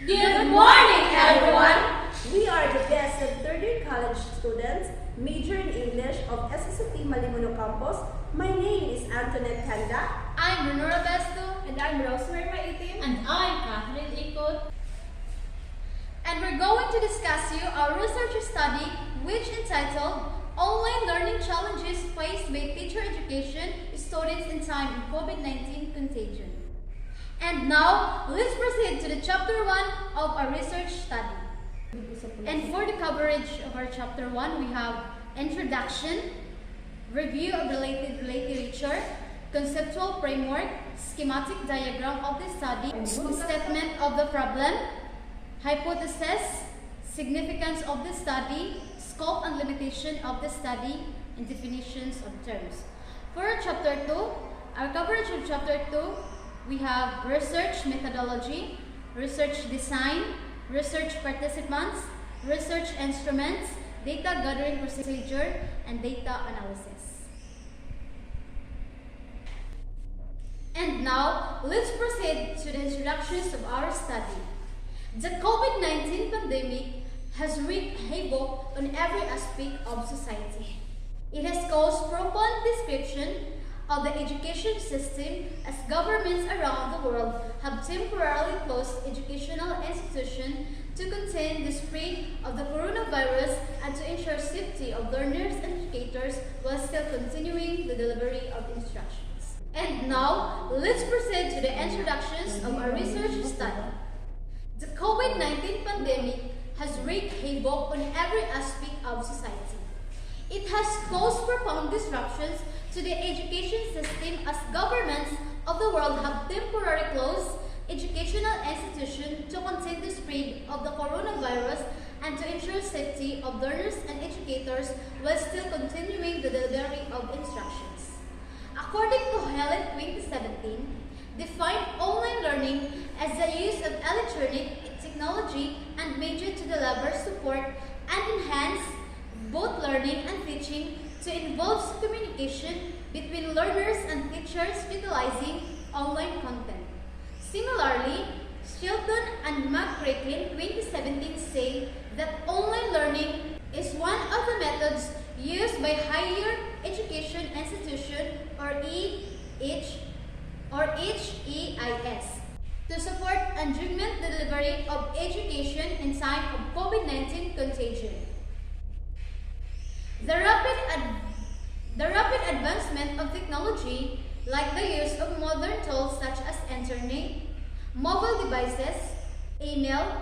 Good morning, everyone! We are the best of third-year college students, major in English of SST Malimuno Campus. My name is Antonitte Canda. I'm Ronora Besto. And I'm Rosemarie Maitim. And I'm Ycot. And we're going to discuss you our research study, which entitled Online Learning Challenges Faced by Teacher Education Students in Time of COVID-19 Contagion. And now, let's proceed to the chapter 1 of our research study. And for the coverage of our chapter 1, we have introduction, review of related literature, conceptual framework, schematic diagram of the study, statement of the problem, hypothesis, significance of the study, scope and limitation of the study, and definitions of terms. For our chapter 2, our coverage of chapter 2, we have research methodology, research design, research participants, research instruments, data gathering procedure, and data analysis. And now, let's proceed to the introductions of our study. The COVID-19 pandemic has wreaked havoc on every aspect of society. It has caused profound disruption of the education system as governments around the world have temporarily closed educational institutions to contain the spread of the coronavirus and to ensure safety of learners and educators while still continuing the delivery of instructions. And now, let's proceed to the introductions of our research study. The COVID-19 pandemic has wreaked havoc on every aspect of society. It has caused profound disruptions to the education system as governments of the world have temporarily closed educational institutions to contain the spread of the coronavirus and to ensure safety of learners and educators while still continuing the delivery of instructions. According to Helen 2017, defined online learning as the use of electronic technology and major to deliver support and enhance both learning and teaching to involve communication between learners and teachers utilizing online content. Similarly, Shelton and McCracken 2017 say that online learning is one of the methods used by higher education institution or HEIS to support and augment the delivery of education in time of COVID-19 contagion. The rapid advancement of technology, like the use of modern tools such as internet, mobile devices, email,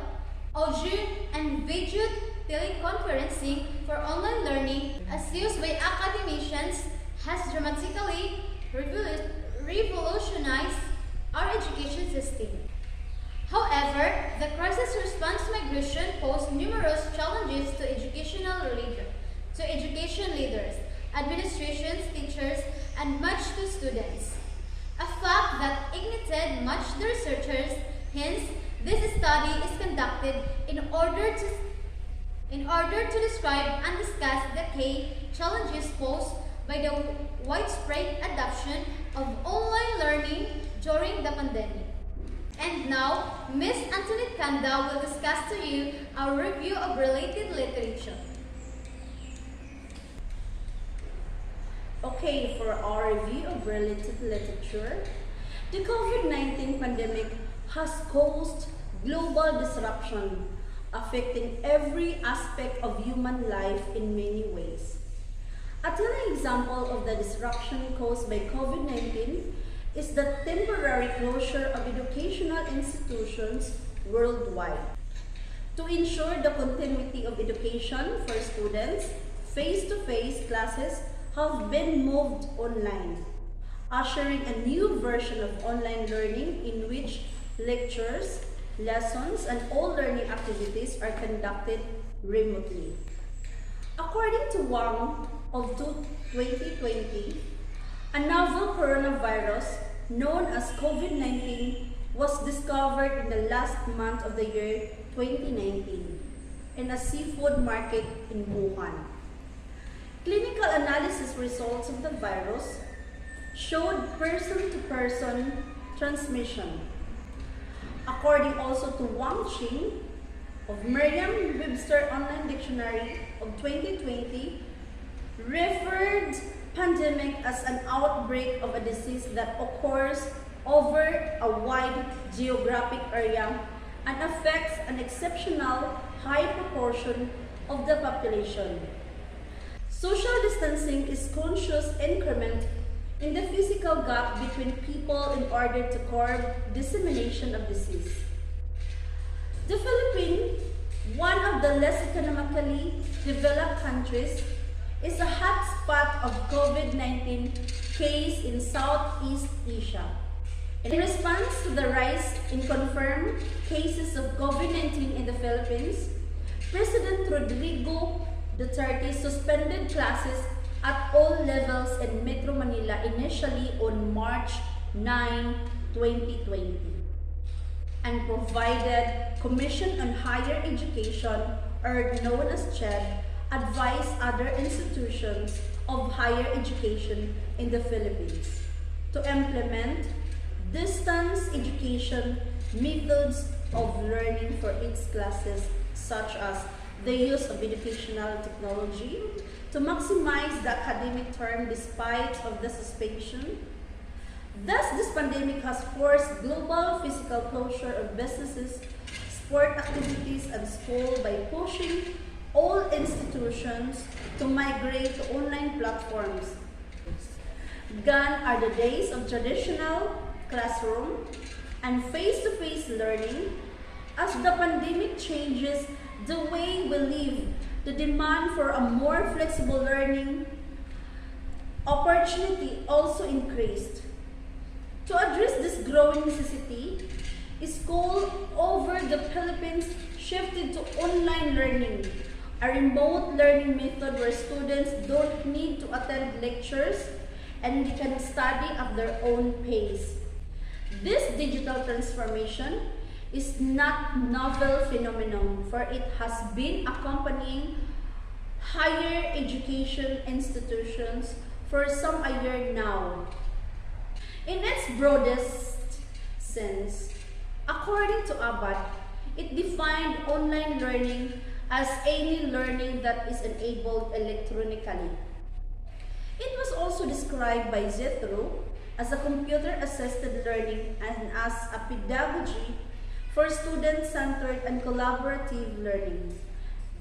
audio and video teleconferencing for online learning as used by academicians has dramatically revolutionized our education system. However, the crisis response migration posed numerous challenges to education leaders, administrations, teachers, and much to students. A fact that ignited much the researchers. Hence, this study is conducted in order to describe and discuss the key challenges posed by the widespread adoption of online learning during the pandemic. And now, Ms. Antonitte Canda will discuss to you our review of related literature. Okay, for our review of related literature, the COVID-19 pandemic has caused global disruption, affecting every aspect of human life in many ways. A telling example of the disruption caused by COVID-19 is the temporary closure of educational institutions worldwide. To ensure the continuity of education for students, face-to-face classes have been moved online, ushering a new version of online learning in which lectures, lessons, and all learning activities are conducted remotely. According to Wang of 2020, a novel coronavirus known as COVID-19 was discovered in the last month of the year 2019 in a seafood market in Wuhan. Clinical analysis results of the virus showed person-to-person transmission. according also to Wang Qing of Merriam-Webster Online Dictionary of 2020, referred pandemic as an outbreak of a disease that occurs over a wide geographic area and affects an exceptional high proportion of the population. Social distancing is conscious increment in the physical gap between people in order to curb dissemination of disease. The Philippines, one of the less economically developed countries, is a hotspot of COVID-19 case in Southeast Asia. In response to the rise in confirmed cases of COVID-19 in the Philippines, President Rodrigo Duterte suspended classes at all levels in Metro Manila initially on March 9, 2020, and provided Commission on Higher Education, or known as CHED, advise other institutions of higher education in the Philippines to implement distance education methods of learning for its classes, such as the use of educational technology to maximize the academic term despite of the suspension. Thus, this pandemic has forced global physical closure of businesses, sport activities, and school by pushing all institutions to migrate to online platforms. Gone are the days of traditional classroom and face-to-face learning. As the pandemic changes the way we live, the demand for a more flexible learning opportunity also increased. To address this growing necessity, schools over the Philippines shifted to online learning, a remote learning method where students don't need to attend lectures and they can study at their own pace. This digital transformation is not novel phenomenon, for it has been accompanying higher education institutions for some a year now. In its broadest sense, according to Abad, it defined online learning as any learning that is enabled electronically. It was also described by Zethro as a computer-assisted learning and as a pedagogy for student-centered and collaborative learning.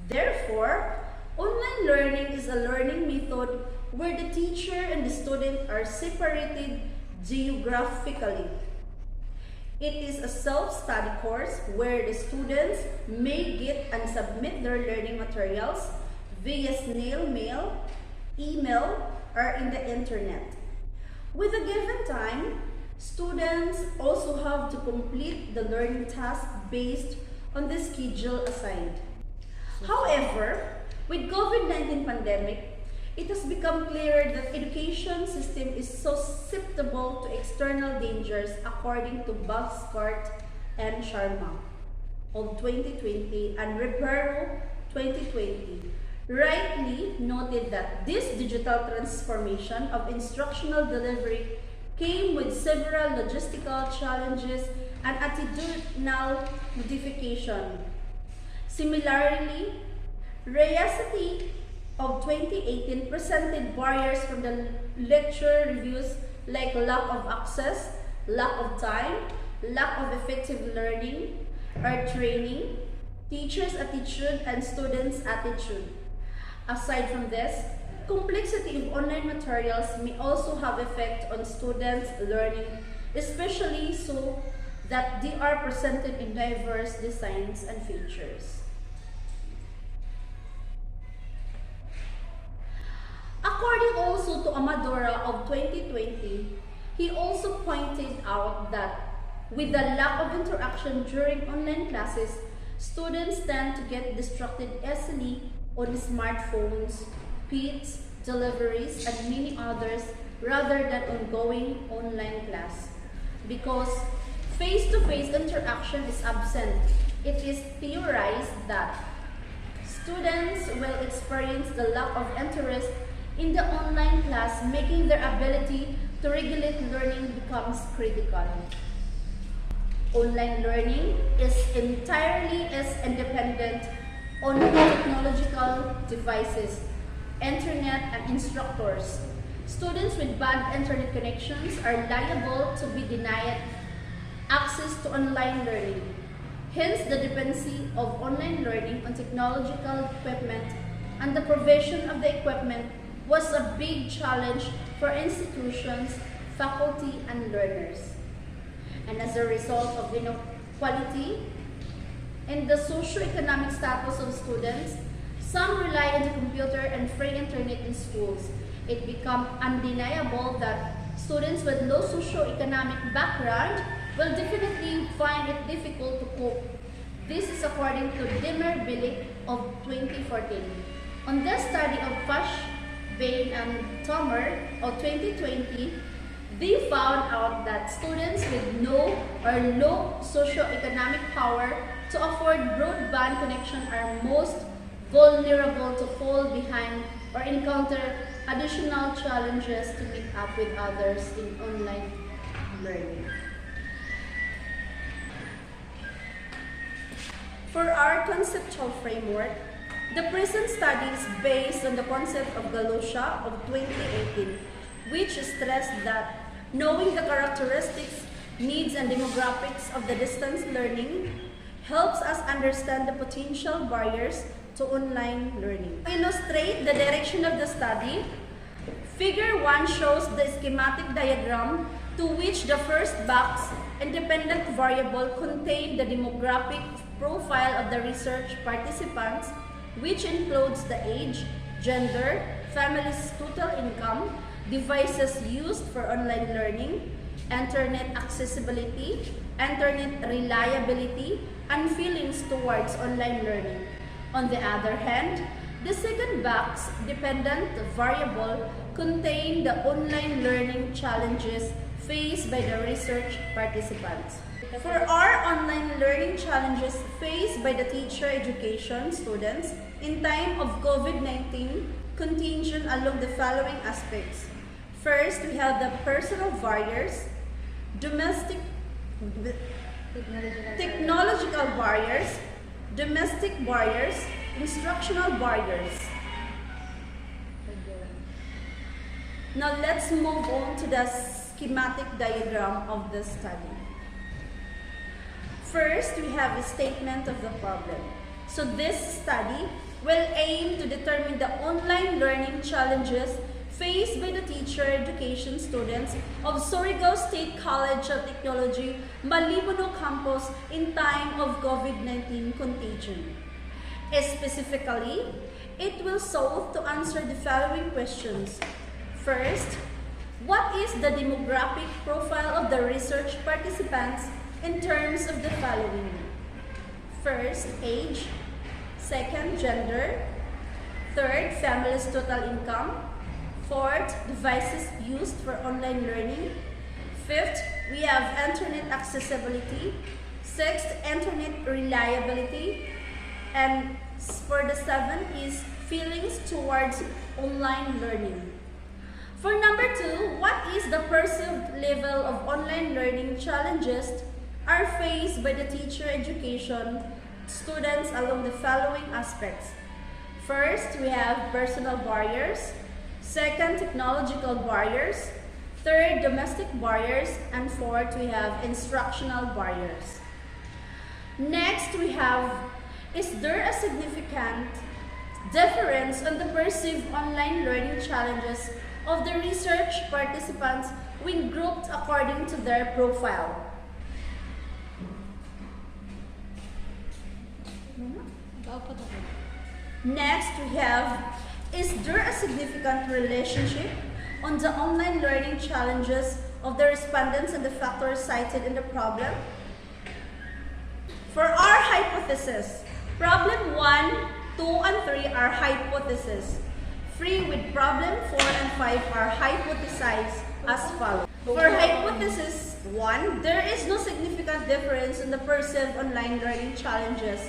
Therefore, online learning is a learning method where the teacher and the student are separated geographically. It is a self-study course where the students may get and submit their learning materials via snail mail, email, or in the internet. With a given time, students also have to complete the learning task based on the schedule assigned. However, with COVID-19 pandemic, it has become clear that education system is susceptible to external dangers, according to Buskart and Sharma of 2020 and Ribero 2020, rightly noted that this digital transformation of instructional delivery came with several logistical challenges and attitudinal modification. Similarly, Reality of 2018 presented barriers from the lecture reviews like lack of access, lack of time, lack of effective learning or training, teachers' attitude, and students' attitude. Aside from this, complexity of online materials may also have effect on students' learning, especially so that they are presented in diverse designs and features. According also to Amadora of 2020, he also pointed out that with the lack of interaction during online classes, students tend to get distracted easily on smartphones, PITs, deliveries, and many others rather than ongoing online class. Because face-to-face interaction is absent, it is theorized that students will experience the lack of interest in the online class, making their ability to regulate learning becomes critical. Online learning is entirely independent on technological devices, internet, and instructors. Students with bad internet connections are liable to be denied access to online learning. Hence, the dependency of online learning on technological equipment and the provision of the equipment was a big challenge for institutions, faculty, and learners. And as a result of inequality in the socio-economic status of students, some rely on the computer and free internet in schools. It becomes undeniable that students with low socio-economic background will definitely find it difficult to cope. This is according to Dimmer Billig of 2014. On the study of Fash, Bain, and Tomer of 2020, they found out that students with no or low socio-economic power to afford broadband connection are most vulnerable to fall behind or encounter additional challenges to meet up with others in online learning. For our conceptual framework, the present study is based on the concept of Galusha of 2018, which stressed that knowing the characteristics, needs, and demographics of the distance learning helps us understand the potential barriers to online learning. To illustrate the direction of the study, Figure 1 shows the schematic diagram to which the first box, independent variable, contained the demographic profile of the research participants, which includes the age, gender, family's total income, devices used for online learning, internet accessibility, internet reliability, and feelings towards online learning. On the other hand, the second box, dependent variable, contained the online learning challenges faced by the research participants. For our online learning challenges faced by the teacher education students in time of COVID-19 contingent along the following aspects. First, we have the personal barriers, technological barriers, domestic barriers, instructional barriers. Now let's move on to the schematic diagram of the study. First, we have a statement of the problem. So this study will aim to determine the online learning challenges faced by the teacher education students of Surigao State College of Technology, Malibuno campus in time of COVID-19 contagion. Specifically, it will solve to answer the following questions. First, what is the demographic profile of the research participants in terms of the following? First, age. Second, gender. Third, family's total income. Fourth, devices used for online learning. Fifth, we have internet accessibility. Sixth, internet reliability. And for the seventh is feelings towards online learning. For number 2, what is the perceived level of online learning challenges are faced by the teacher education students along the following aspects? First, we have personal barriers. Second, technological barriers. Third, domestic barriers. And fourth, we have instructional barriers. Next, we have, is there a significant difference on the perceived online learning challenges of the research participants when grouped according to their profile? Next, we have, is there a significant relationship on the online learning challenges of the respondents and the factors cited in the problem? For our hypothesis, problem 1, 2, and 3 are hypotheses. 3 with problem 4 and 5 are hypothesized as follows. For hypothesis 1, there is no significant difference in the perceived online learning challenges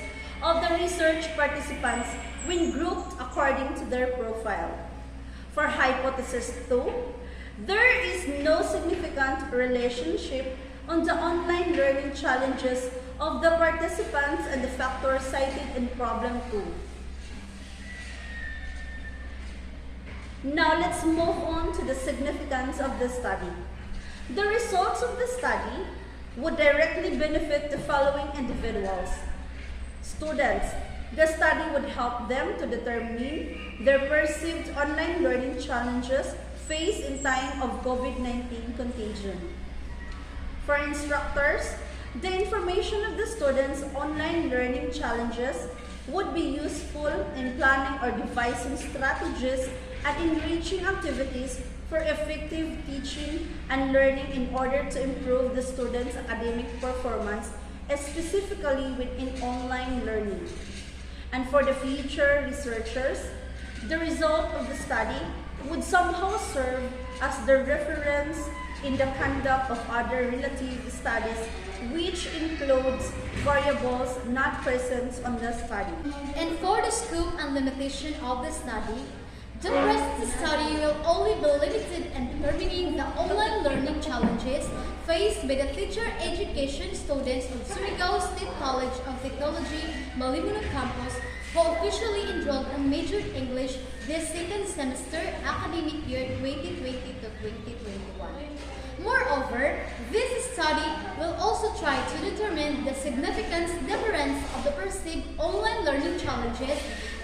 of the research participants when grouped according to their profile. For hypothesis 2, there is no significant relationship on the online learning challenges of the participants and the factors cited in problem 2. Now let's move on to the significance of the study. The results of the study would directly benefit the following individuals. Students, the study would help them to determine their perceived online learning challenges faced in time of COVID-19 contagion. For instructors, the information of the students' online learning challenges would be useful in planning or devising strategies and enriching activities for effective teaching and learning in order to improve the students' academic performance, specifically within online learning. And for the future researchers, the result of the study would somehow serve as the reference in the conduct of other relative studies, which includes variables not present on the study. And for the scope and limitation of the study, the present study will only be limited in determining the online learning challenges faced by the teacher education students of Surigao State College of Technology, Malimuno Campus, who officially enrolled and majored English this second semester academic year 2020 to 2021. Moreover, this study will also try to determine the significance difference of the perceived online learning challenges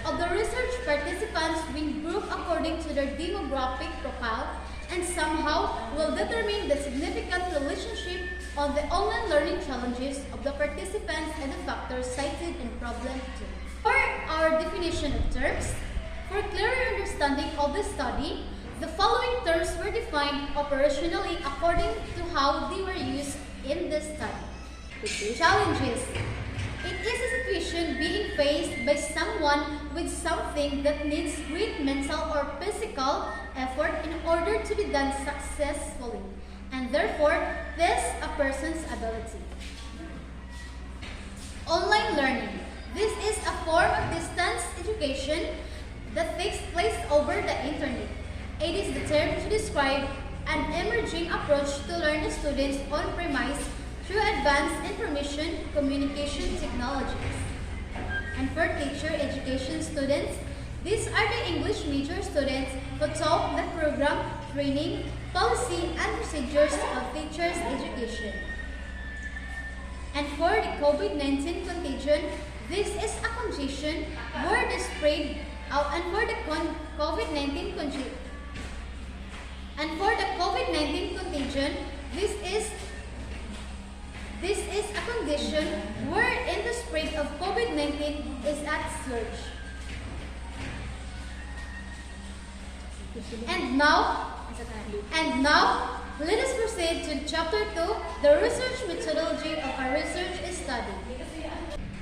of the research participants being grouped according to their demographic profile, and somehow will determine the significant relationship of the online learning challenges of the participants and the factors cited in problem 2. For our definition of terms, for clearer understanding of the study, the following terms were defined operationally according to how they were used in the study. Challenges. It is a situation being faced by someone with something that needs great mental or physical effort in order to be done successfully, and therefore tests a person's ability. Online learning. This is a form of distance education that takes place over the internet. It is the term to describe an emerging approach to learn the students on premise through advanced information communication technologies. And for teacher education students, these are the English major students who taught the program, training, policy, and procedures of teachers education. And for the COVID-19 contagion, this is a condition where the spread and for the COVID-19 contagion. And for the COVID-19 contagion, this is a condition wherein the spread of COVID-19 is at surge. And now, let us proceed to Chapter 2, the research methodology of our research study.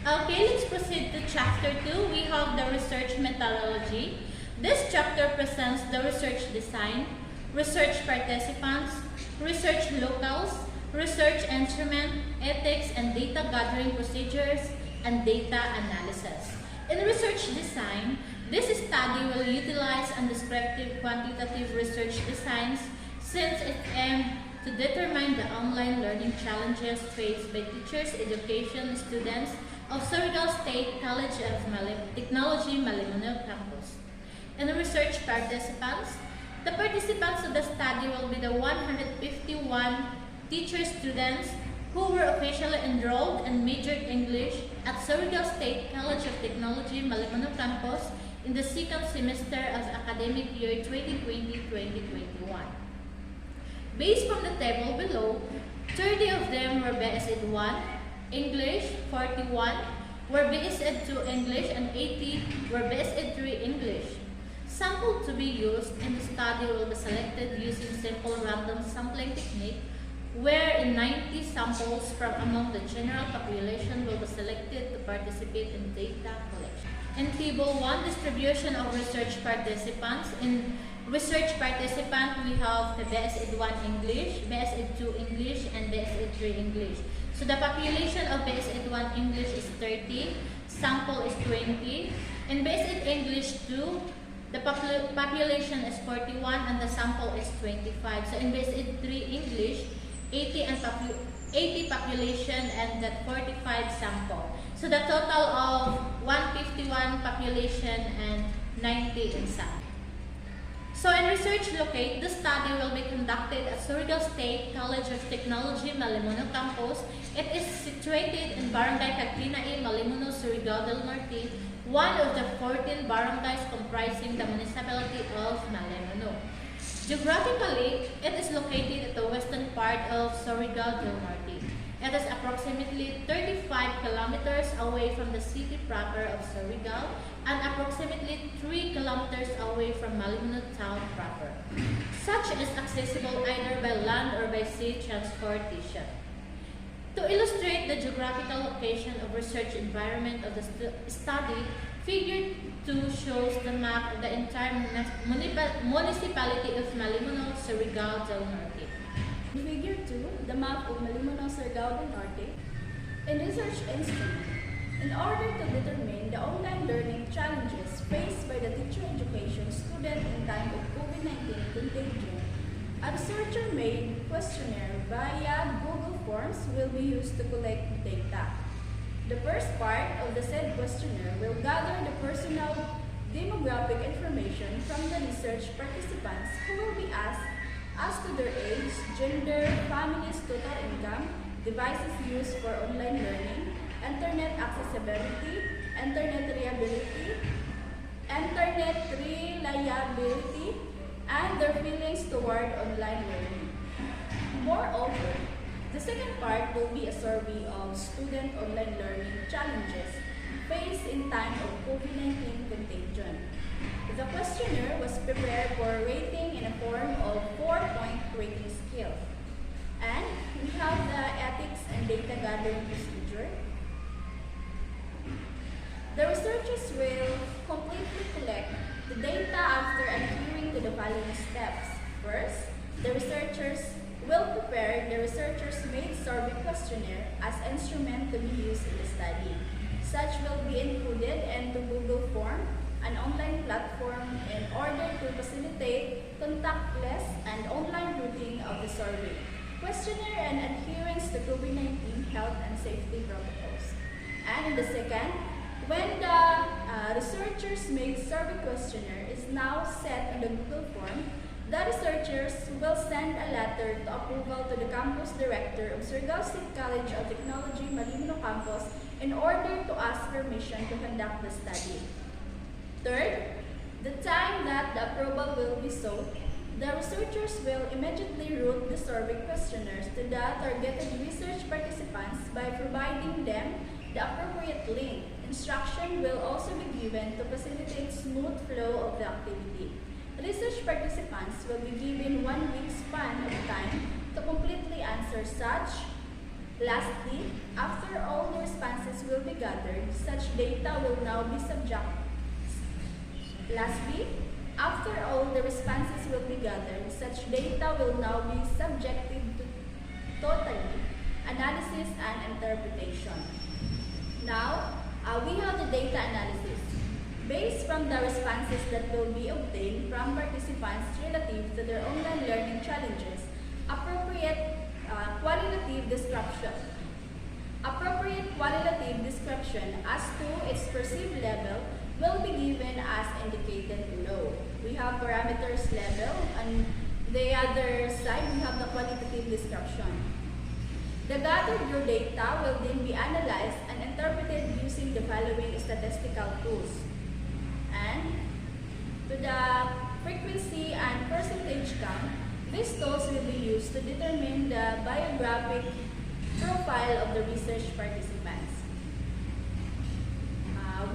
Okay, let's proceed to Chapter 2. We have the research methodology. This chapter presents the research design, research participants, research locales, research instrument, ethics and data gathering procedures, and data analysis. In research design, this study will utilize undescriptive quantitative research designs since it aims to determine the online learning challenges faced by teachers, education students of Surigao State College of Technology, Malimuno Campus. In research participants, the participants of the study will be the 151 teacher students who were officially enrolled and majored English at Surigao State College of Technology, Malimuno Campus in the second semester of academic year 2020-2021. Based from the table below, 30 of them were BS-Ed 1, English, 41 were BS-Ed 2 English, and 80 were BS-Ed 3 English. Sample to be used in the study will be selected using simple random sampling technique, wherein 90 samples from among the general population will be selected to participate in data collection. In Table 1, distribution of research participants. In research participant, we have the BS-Ed 1 English, BS-Ed 2 English, and BS-Ed 3 English. So the population of BS-Ed 1 English is 30, sample is 20. In BS-Ed English 2, the population is 41 and the sample is 25. So in BS-Ed 3 English, 80 and 80 population, and that 45 sample. So the total of 151 population and 90 in sample. So in Research Locate, the study will be conducted at Surigao State College of Technology, Malimuno Campus. It is situated in Barangay Cagquinae, Malimuno, Surigao del Norte, one of the 14 barangays comprising the municipality of Malimuno. Geographically, it is located at the western part of Surigao del Norte. It is approximately 35 kilometers away from the city proper of Surigao and approximately 3 kilometers away from Malimuno town proper. Such is accessible either by land or by sea transportation. To illustrate the geographical location of research environment of the study, Figure 2 shows the map of the entire municipality of Malimuno, Surigao del Norte. In Figure 2, the map of Malimuno, Surigao del Norte. In Research Instrument, in order to determine the online learning challenges faced by the teacher education student in time of COVID-19 contagion, a researcher-made questionnaire via Google Forms will be used to collect data. The first part of the said questionnaire will gather the personal demographic information from the research participants who will be asked as to their age, gender, family's total income, devices used for online learning, internet accessibility, internet reliability, and their feelings toward online learning. Moreover, the second part will be a survey of student online learning challenges faced in time of COVID-19 contagion. The questionnaire was prepared for rating in a form of 4-point rating scale. And we have the ethics and data gathering procedure. The researchers will completely collect the data after adhering to the following steps. First, the researchers will prepare the researchers-made survey questionnaire as instrument to be used in the study. Such will be included into Google Form, an online platform, in order to facilitate contactless and online routing of the survey, questionnaire, and adherence to COVID-19 health and safety protocols. And in the second, when the researchers-made survey questionnaire is now set on the Google Form, the researchers will send a letter to approval to the campus director of Surigao State College of Technology, Malimuno Campus, in order to ask permission to conduct the study. Third, the time that the approval will be sought, the researchers will immediately route the survey questionnaires to the targeted research participants by providing them the appropriate link. Instruction will also be given to facilitate smooth flow of the activity. Research participants will be given 1 week span of time to completely answer such. Lastly, after all the responses will be gathered, such data will now be subjected to totally analysis and interpretation. Now, we have the data analysis. Based from the responses that will be obtained from participants relative to their online learning challenges, appropriate qualitative description as to its perceived level will be given as indicated below. We have parameters level, and the other side we have the qualitative description. The gathered raw data will then be analyzed and interpreted using the following statistical tools. And to the frequency and percentage count, these tools will be used to determine the biographic profile of the research participants.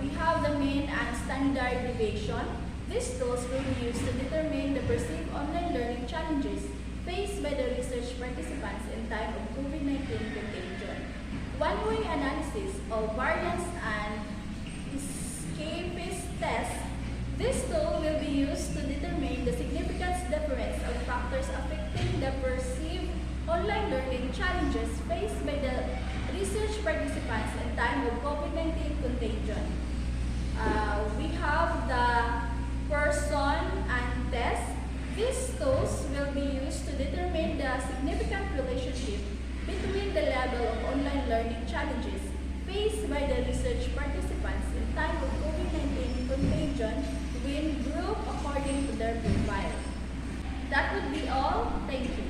We have the mean and standard deviation. These tools will be used to determine the perceived online learning challenges faced by the research participants in time of COVID-19 contagion. One-way analysis of variance and escapist tests. This tool will be used to determine the significance difference of factors affecting the perceived online learning challenges faced by the research participants in time of COVID-19 contagion. We have the person and test. These tools will be used to determine the significant relationship between the level of online learning challenges faced by the research participants in time of COVID-19 contagion within group according to their profile. That would be all. Thank you.